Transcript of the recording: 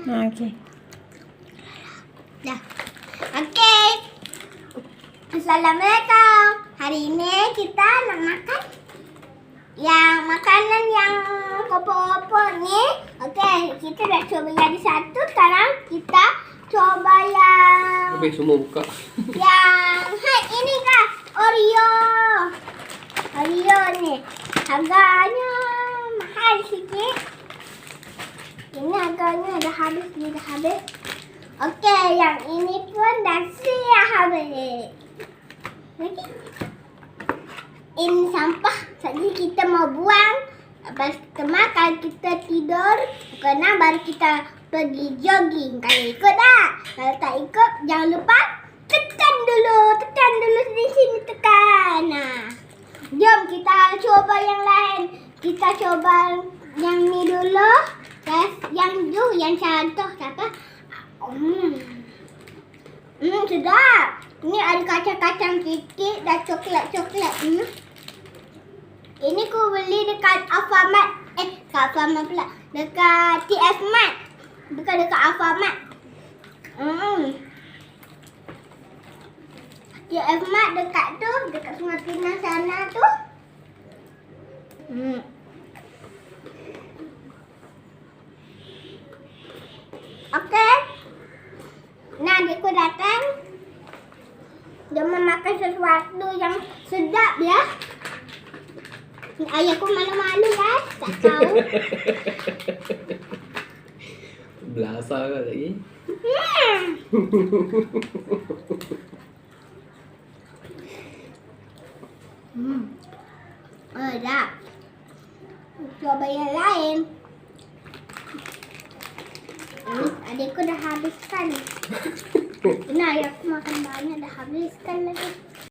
Okey. Dah. Okey. Assalamualaikum. Hari ini kita nak makan yang makanan yang kopo-kopo ni. Okey, kita dah cuba yang satu. Sekarang kita coba yang Habis semua buka. yang ini kah? Oreo. Oreo ni. Harganya mahal sikit. Ini harganya dah habis, ni dah habis. Okey, yang ini pun dah siap habis. Lagi. Ini sampah. Jadi kita mau buang. Lepas kita makan, kita tidur. Kena baru kita pergi jogging. Kalau ikut tak? Kalau tak ikut, jangan lupa tekan dulu. Tekan dulu di sini, tekan. Nah. Jom kita coba yang lain. Kita coba yang ni dulu. Yang contoh apa? Sedap. Ini ada kacang-kacang sikit dan coklat-coklat. Ini ku beli dekat Alfamart. Dekat Alfamart pula. Dekat TS Mart. Bukan dekat Alfamart. TS Mart dekat tu. Dekat Sungai Pinang sana tu. Okey. Nah, adikku datang. Dia memakan sesuatu yang sedap ya. Ayahku malu-malu guys. Tak tahu. Belasah kan lagi. Dah. Coba yang lain. Adikku dah habiskan. Nah, ayahku makan banyak dah habiskan lagi.